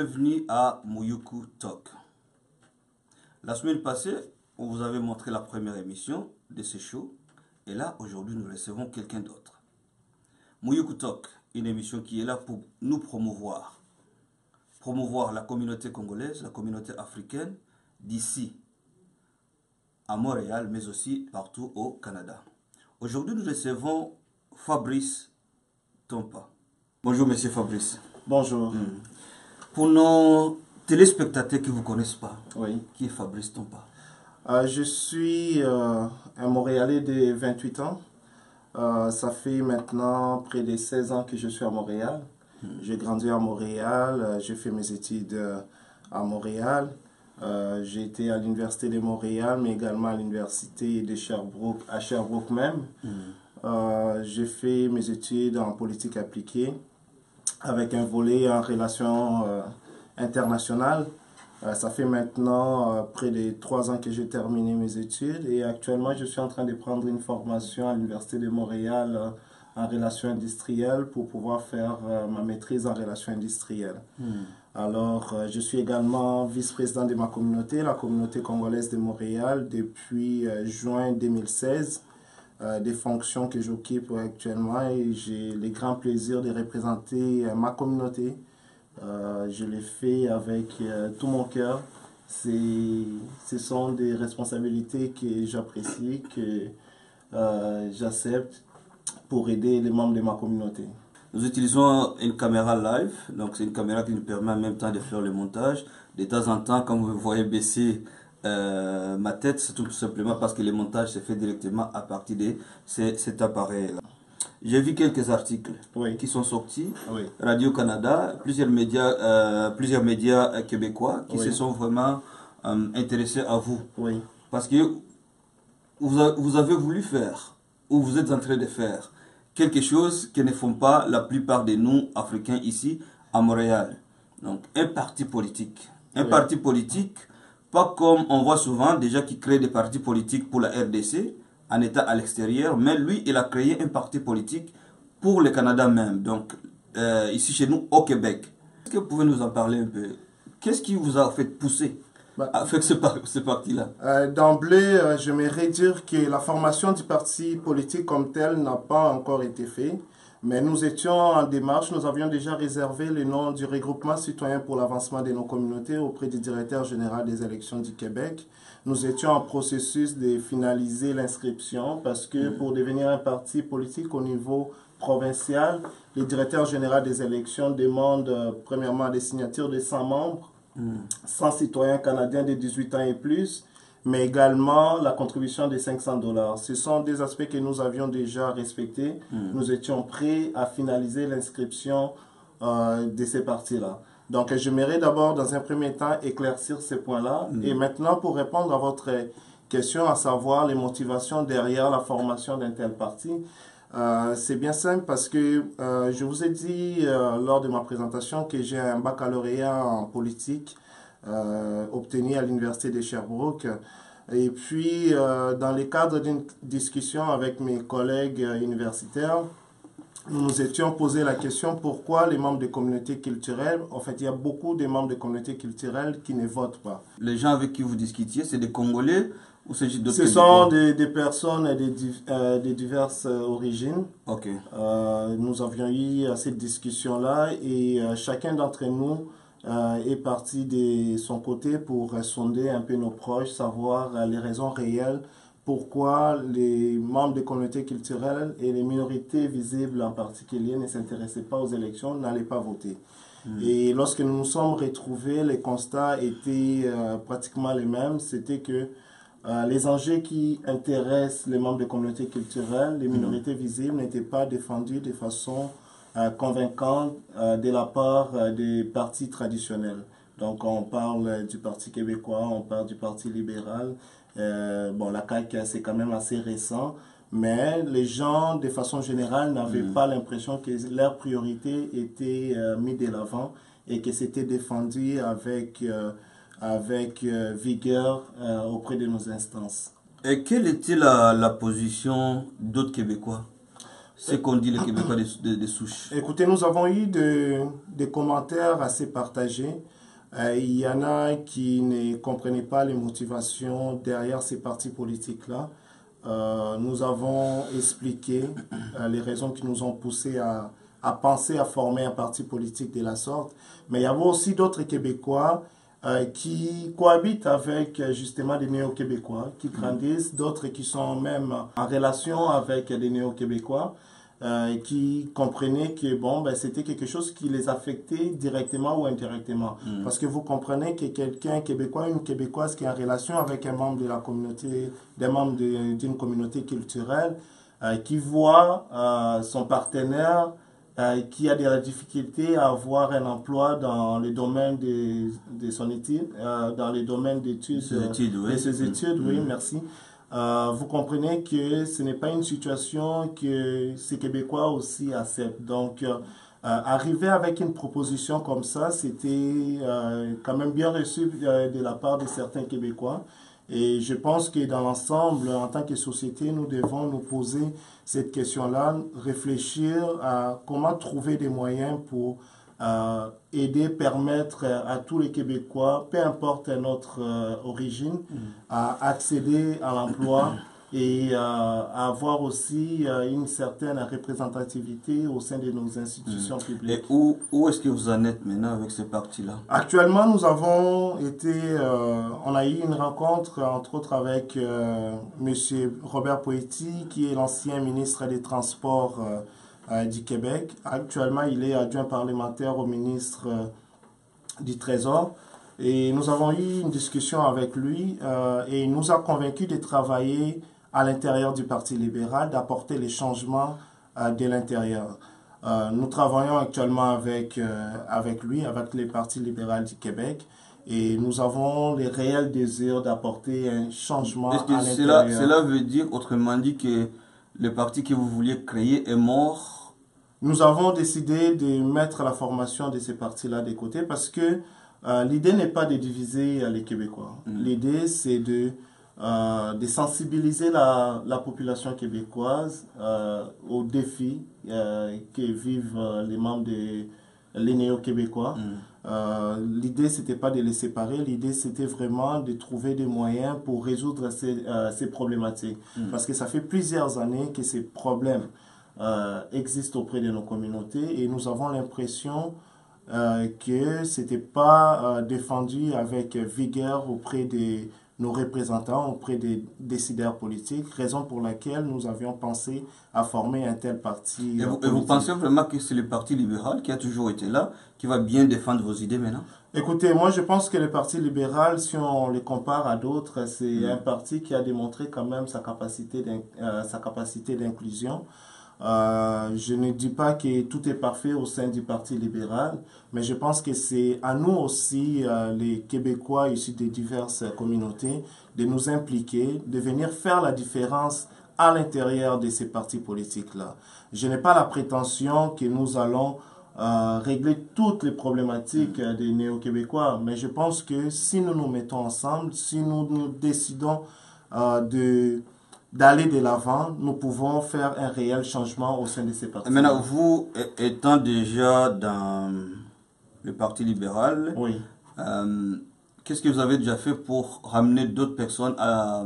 Bienvenue à Muyuku Talk. La semaine passée, on vous avait montré la première émission de ce show. Et là, aujourd'hui, nous recevons quelqu'un d'autre. Muyuku Talk, une émission qui est là pour nous promouvoir. Promouvoir la communauté congolaise, la communauté africaine, d'ici à Montréal, mais aussi partout au Canada. Aujourd'hui, nous recevons Fabrice Tompa. Bonjour, monsieur Fabrice. Bonjour. Pour nos téléspectateurs qui ne vous connaissent pas, Oui. qui est Fabrice Tompa? Je suis un Montréalais de 28 ans. Ça fait maintenant près de 16 ans que je suis à Montréal. J'ai grandi à Montréal, j'ai fait mes études à Montréal. J'ai été à l'Université de Montréal, mais également à l'Université de Sherbrooke, à Sherbrooke même. J'ai fait mes études en politique appliquée avec un volet en relations internationales. Ça fait maintenant près de 3 ans que j'ai terminé mes études et actuellement je suis en train de prendre une formation à l'Université de Montréal en relations industrielles pour pouvoir faire ma maîtrise en relations industrielles. Alors, je suis également vice-président de ma communauté, la communauté congolaise de Montréal, depuis juin 2016. Des fonctions que j'occupe actuellement et j'ai le grand plaisir de représenter ma communauté. Je le fais avec tout mon cœur. Ce sont des responsabilités que j'apprécie, que j'accepte pour aider les membres de ma communauté. Nous utilisons une caméra live, donc c'est une caméra qui nous permet en même temps de faire le montage. De temps en temps, quand vous voyez baisser ma tête, c'est tout simplement parce que le montage se fait directement à partir de cet appareil-là. J'ai vu quelques articles qui sont sortis, Radio-Canada, plusieurs médias québécois qui se sont vraiment intéressés à vous. Parce que vous avez voulu faire, ou vous êtes en train de faire, quelque chose que ne font pas la plupart de nous, Africains, ici, à Montréal. Donc, un parti politique. Un parti politique, pas comme on voit souvent, déjà qui crée des partis politiques pour la RDC, en état à l'extérieur, mais lui, il a créé un parti politique pour le Canada même, donc ici chez nous, au Québec. Est-ce que vous pouvez nous en parler un peu? Qu'est-ce qui vous a fait pousser à faire ce parti-là? D'emblée, j'aimerais dire que la formation du parti politique comme tel n'a pas encore été faite. Mais nous étions en démarche, nous avions déjà réservé le nom du regroupement citoyen pour l'avancement de nos communautés auprès du directeur général des élections du Québec. Nous étions en processus de finaliser l'inscription parce que pour devenir un parti politique au niveau provincial, le directeur général des élections demande premièrement des signatures de 100 membres, 100 citoyens canadiens de 18 ans et plus, mais également la contribution de $500. Ce sont des aspects que nous avions déjà respectés. Nous étions prêts à finaliser l'inscription de ces partis-là. Donc, j'aimerais d'abord, dans un premier temps, éclaircir ces points-là. Et maintenant, pour répondre à votre question, à savoir les motivations derrière la formation d'un tel parti, c'est bien simple parce que je vous ai dit lors de ma présentation que j'ai un baccalauréat en politique obtenu à l'Université de Sherbrooke. Et puis, dans le cadre d'une discussion avec mes collègues universitaires, nous nous étions posé la question pourquoi les membres des communautés culturelles, en fait, il y a beaucoup de membres des communautés culturelles qui ne votent pas. Les gens avec qui vous discutiez, c'est des Congolais ou c'est d'autres? Ce sont des personnes de diverses origines. Nous avions eu cette discussion-là et chacun d'entre nous est parti de son côté pour sonder un peu nos proches, savoir les raisons réelles pourquoi les membres des communautés culturelles et les minorités visibles en particulier ne s'intéressaient pas aux élections, n'allaient pas voter. Et lorsque nous nous sommes retrouvés, les constats étaient pratiquement les mêmes. C'était que les enjeux qui intéressent les membres des communautés culturelles, les minorités visibles, n'étaient pas défendus de façon convaincante de la part des partis traditionnels. Donc on parle du Parti québécois, on parle du Parti libéral. Bon, la CAQ, c'est quand même assez récent, mais les gens, de façon générale, n'avaient pas l'impression que leur priorité était mise de l'avant et que c'était défendu avec vigueur auprès de nos instances. Et quelle était la position d'autres Québécois? ce qu'ont dit les Québécois de souche? Écoutez, nous avons eu des commentaires assez partagés. Il y en a qui ne comprenaient pas les motivations derrière ces partis politiques-là. Nous avons expliqué les raisons qui nous ont poussés à penser à former un parti politique de la sorte. Mais il y avait aussi d'autres Québécois qui cohabitent avec justement des néo-québécois, qui grandissent, d'autres qui sont même en relation avec des néo-québécois, qui comprenaient que bon, ben, c'était quelque chose qui les affectait directement ou indirectement. Parce que vous comprenez que quelqu'un québécois, une québécoise qui est en relation avec un membre de la communauté, des membres d'une communauté culturelle, qui voit son partenaire qui a des difficultés à avoir un emploi dans le domaine de son étude, dans le domaine d'études, de ses études, oui, merci. Vous comprenez que ce n'est pas une situation que ces Québécois aussi acceptent. Donc, arriver avec une proposition comme ça, c'était quand même bien reçu de la part de certains Québécois. Et je pense que dans l'ensemble, en tant que société, nous devons nous poser cette question-là, réfléchir à comment trouver des moyens pour aider, permettre à tous les Québécois, peu importe notre origine, à accéder à l'emploi et à avoir aussi une certaine représentativité au sein de nos institutions publiques. Et où est-ce que vous en êtes maintenant avec ce parti-là? Actuellement, nous avons été, on a eu une rencontre, entre autres, avec M. Robert Poetti, qui est l'ancien ministre des Transports du Québec. Actuellement, il est adjoint parlementaire au ministre du Trésor. Et nous avons eu une discussion avec lui et il nous a convaincus de travailler à l'intérieur du Parti libéral, d'apporter les changements de l'intérieur. Nous travaillons actuellement avec lui, avec le Parti libéral du Québec, et nous avons le réel désir d'apporter un changement Est-ce que à l'intérieur. cela veut dire, autrement dit, que le parti que vous vouliez créer est mort? Nous avons décidé de mettre la formation de ces partis-là de côté parce que l'idée n'est pas de diviser les Québécois. L'idée, c'est de sensibiliser la population québécoise aux défis que vivent les membres les néo-québécois. L'idée, c'était pas de les séparer, l'idée, c'était vraiment de trouver des moyens pour résoudre ces problématiques. Parce que ça fait plusieurs années que ces problèmes existent auprès de nos communautés et nous avons l'impression que ce n'était pas défendu avec vigueur auprès de nos représentants, auprès des décideurs politiques, raison pour laquelle nous avions pensé à former un tel parti. Et vous pensez vraiment que c'est le Parti libéral qui a toujours été là, qui va bien défendre vos idées maintenant? Écoutez, moi je pense que le Parti libéral, si on le compare à d'autres, c'est un parti qui a démontré quand même sa capacité d'inclusion. Je ne dis pas que tout est parfait au sein du Parti libéral, mais je pense que c'est à nous aussi, les Québécois issus des diverses communautés, de nous impliquer, de venir faire la différence à l'intérieur de ces partis politiques-là. Je n'ai pas la prétention que nous allons régler toutes les problématiques des néo-québécois, mais je pense que si nous nous mettons ensemble, si nous décidons d'aller de l'avant, nous pouvons faire un réel changement au sein de ces partis. Maintenant, vous étant déjà dans le Parti libéral, oui. Qu'est-ce que vous avez déjà fait pour ramener d'autres personnes à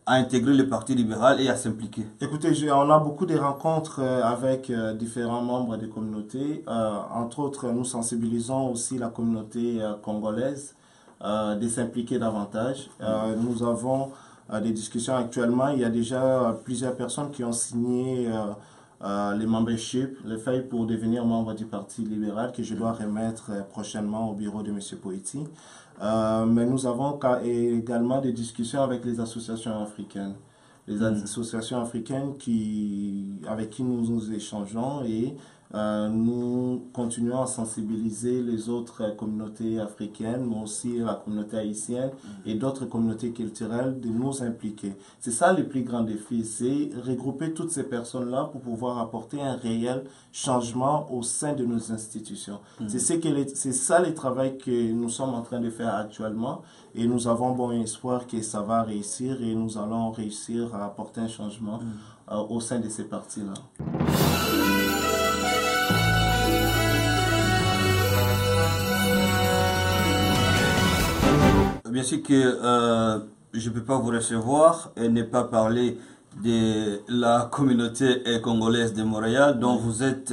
intégrer le Parti libéral et à s'impliquer? Écoutez, on a beaucoup de rencontres avec différents membres des communautés. Entre autres, nous sensibilisons aussi la communauté congolaise de s'impliquer davantage. Nous avons des discussions actuellement. Il y a déjà plusieurs personnes qui ont signé les memberships, les feuilles pour devenir membre du Parti libéral que je dois remettre prochainement au bureau de M. Poetti. Mais nous avons également des discussions avec les associations africaines. Les associations africaines avec qui nous échangeons et Nous continuons à sensibiliser les autres communautés africaines, mais aussi la communauté haïtienne et d'autres communautés culturelles de nous impliquer. C'est ça le plus grand défi, c'est regrouper toutes ces personnes-là pour pouvoir apporter un réel changement au sein de nos institutions. C'est ça le travail que nous sommes en train de faire actuellement et nous avons bon espoir que ça va réussir et nous allons réussir à apporter un changement au sein de ces partis-là. Bien sûr que je ne peux pas vous recevoir et ne pas parler de la communauté congolaise de Montréal, dont vous êtes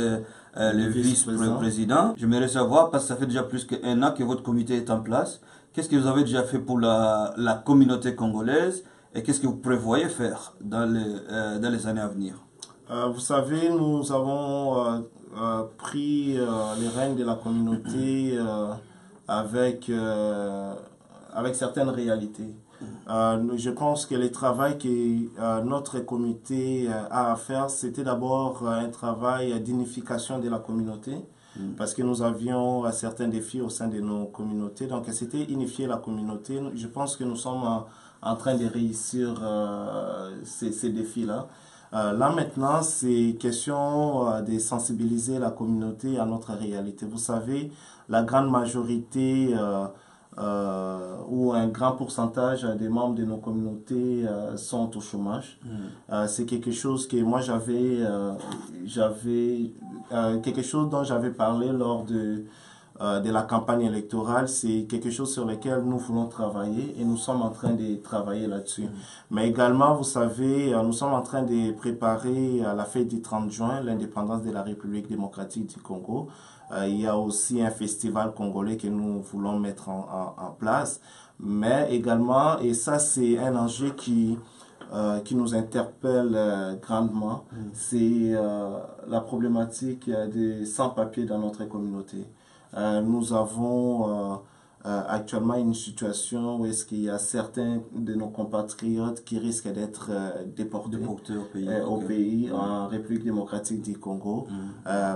le vice-président. J'aimerais savoir, parce que ça fait déjà plus qu'1 an que votre comité est en place, qu'est-ce que vous avez déjà fait pour la communauté congolaise et qu'est-ce que vous prévoyez faire dans les années à venir? Vous savez, nous avons pris les rênes de la communauté avec certaines réalités. Je pense que le travail que notre comité a à faire, c'était d'abord un travail d'unification de la communauté, parce que nous avions certains défis au sein de nos communautés. Donc, c'était unifier la communauté. Je pense que nous sommes en train de réussir ces défis-là. Là maintenant, c'est question de sensibiliser la communauté à notre réalité. Vous savez, la grande majorité où un grand pourcentage des membres de nos communautés sont au chômage. C'est quelque chose que moi quelque chose dont j'avais parlé lors de la campagne électorale. C'est quelque chose sur lequel nous voulons travailler et nous sommes en train de travailler là-dessus. Mais également, vous savez, nous sommes en train de préparer la fête du 30 juin, l'indépendance de la République démocratique du Congo. Il y a aussi un festival congolais que nous voulons mettre en place. Mais également, et ça c'est un enjeu qui nous interpelle grandement, c'est la problématique des sans-papiers dans notre communauté. Nous avons actuellement une situation où est-ce qu'il y a certains de nos compatriotes qui risquent d'être déportés au pays, en République démocratique du Congo,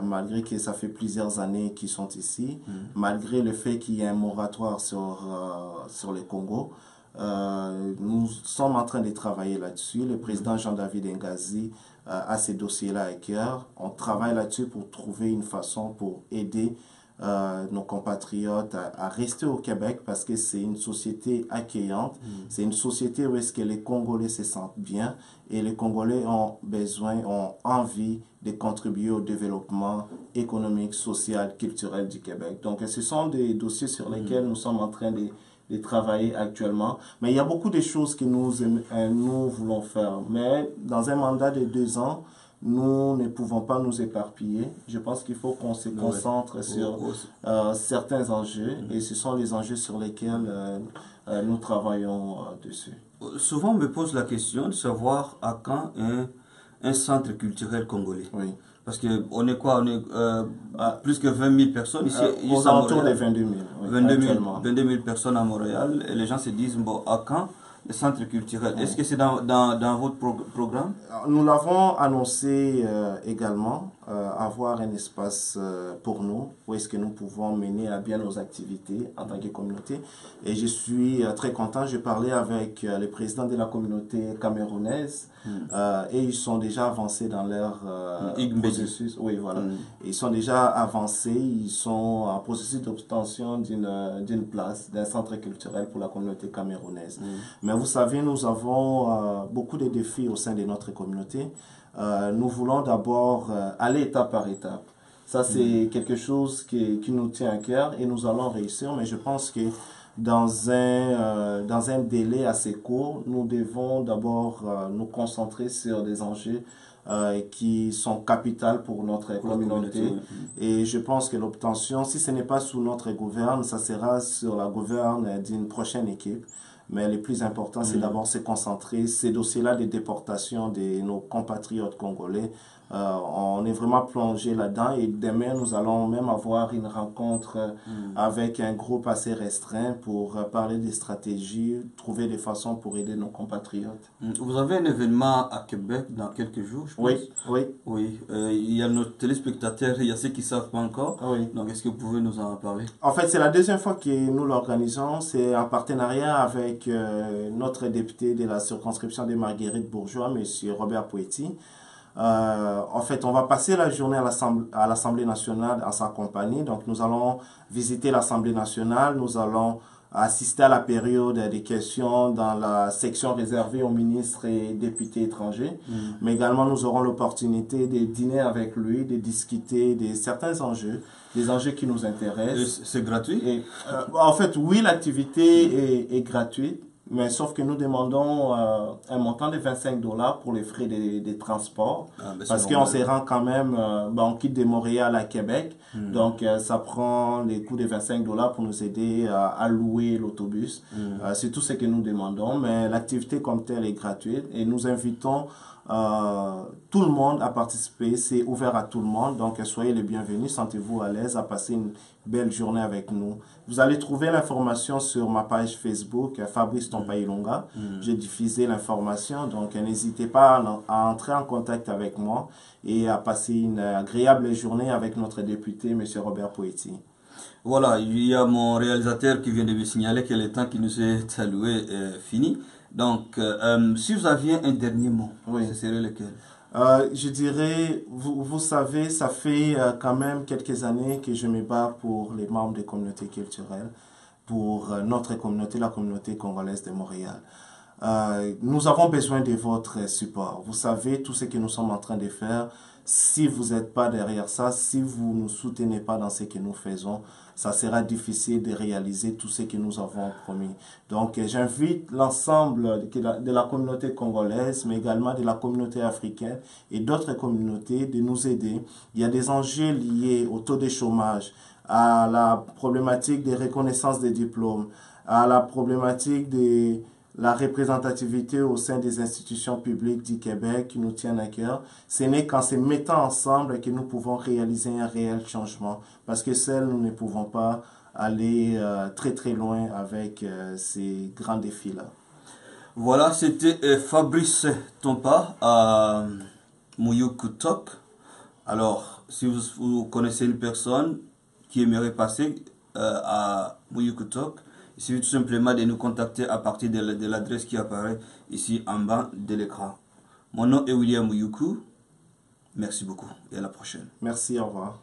malgré que ça fait plusieurs années qu'ils sont ici, malgré le fait qu'il y ait un moratoire sur le Congo. Nous sommes en train de travailler là-dessus. Le président Jean-David Ngazi a ces dossiers-là à cœur. On travaille là-dessus pour trouver une façon pour aider nos compatriotes à rester au Québec, parce que c'est une société accueillante, c'est une société où est-ce que les Congolais se sentent bien et les Congolais ont envie de contribuer au développement économique, social, culturel du Québec. Donc ce sont des dossiers sur lesquels nous sommes en train de travailler actuellement. Mais il y a beaucoup de choses que nous voulons faire. Mais dans un mandat de 2 ans, nous ne pouvons pas nous éparpiller. Je pense qu'il faut qu'on se concentre sur certains enjeux et ce sont les enjeux sur lesquels nous travaillons dessus. Souvent, on me pose la question de savoir à quand un centre culturel congolais. Oui. Parce qu'on est quoi? On est plus que 20 000 personnes ici. Aux alentours des 22 000. Oui, 22 000 personnes à Montréal. Et les gens se disent, bon, à quand le centre culturel? Est-ce que c'est dans votre programme? Nous l'avons annoncé également, avoir un espace pour nous, où est-ce que nous pouvons mener à bien nos activités en tant que communauté. Et je suis très content, j'ai parlé avec le président de la communauté camerounaise, et ils sont déjà avancés dans leur processus. Oui, voilà. Ils sont déjà avancés, ils sont en processus d'obtention d'une place, d'un centre culturel pour la communauté camerounaise. Mais vous savez, nous avons beaucoup de défis au sein de notre communauté. Nous voulons d'abord aller étape par étape. Ça, c'est quelque chose qui nous tient à cœur et nous allons réussir. Mais je pense que dans un délai assez court, nous devons d'abord nous concentrer sur des enjeux qui sont capitales pour notre communauté. Et je pense que l'obtention, si ce n'est pas sous notre gouverne, ça sera sur la gouverne d'une prochaine équipe. mais le plus important, c'est d'abord se concentrer. Ces dossiers-là de déportation de nos compatriotes congolais, on est vraiment plongé là-dedans et demain, nous allons même avoir une rencontre avec un groupe assez restreint pour parler des stratégies, trouver des façons pour aider nos compatriotes. Vous avez un événement à Québec dans quelques jours, je pense. Oui, oui. Oui, il y a nos téléspectateurs, il y a ceux qui ne savent pas encore. Oui. Donc, est-ce que vous pouvez nous en parler? En fait, c'est la deuxième fois que nous l'organisons. C'est en partenariat avec notre député de la circonscription des Marguerites Bourgeois, M. Robert Poetti. En fait, on va passer la journée à l'Assemblée nationale en sa compagnie. Donc, nous allons visiter l'Assemblée nationale. Nous allons assister à la période des questions dans la section réservée aux ministres et députés étrangers. Mais également, nous aurons l'opportunité de dîner avec lui, de discuter de certains enjeux, des enjeux qui nous intéressent. C'est gratuit? Et, en fait, oui, l'activité est gratuite. Mais sauf que nous demandons un montant de 25 $ pour les frais de transport. Parce qu'on se rend quand même, on quitte de Montréal à Québec. Donc, ça prend les coûts de 25 $ pour nous aider à louer l'autobus. C'est tout ce que nous demandons. Mais l'activité comme telle est gratuite. Et nous invitons tout le monde à participer. C'est ouvert à tout le monde. Donc, soyez les bienvenus. Sentez-vous à l'aise à passer une belle journée avec nous. Vous allez trouver l'information sur ma page Facebook, Fabrice Tompailonga. J'ai diffusé l'information, donc n'hésitez pas à entrer en contact avec moi et à passer une agréable journée avec notre député, M. Robert Poetti. Voilà, il y a mon réalisateur qui vient de me signaler que le temps qui nous est alloué est fini. Donc, si vous aviez un dernier mot, ce serait lequel? Je dirais, vous savez, ça fait quand même quelques années que je me bats pour les membres des communautés culturelles, pour notre communauté, la communauté congolaise de Montréal. Nous avons besoin de votre support. Vous savez tout ce que nous sommes en train de faire. Si vous n'êtes pas derrière ça, si vous ne nous soutenez pas dans ce que nous faisons, ça sera difficile de réaliser tout ce que nous avons promis. Donc, j'invite l'ensemble de la communauté congolaise, mais également de la communauté africaine et d'autres communautés de nous aider. Il y a des enjeux liés au taux de chômage, à la problématique de reconnaissance des diplômes, à la problématique de la représentativité au sein des institutions publiques du Québec qui nous tiennent à cœur. Ce n'est qu'en se mettant ensemble que nous pouvons réaliser un réel changement. Parce que seuls, nous ne pouvons pas aller très très loin avec ces grands défis-là. Voilà, c'était Fabrice Tompa à Muyukutok. Alors, si vous connaissez une personne qui aimerait passer à Muyukutok, il suffit tout simplement de nous contacter à partir de l'adresse qui apparaît ici en bas de l'écran. Mon nom est William Muyuku. Merci beaucoup et à la prochaine. Merci, au revoir.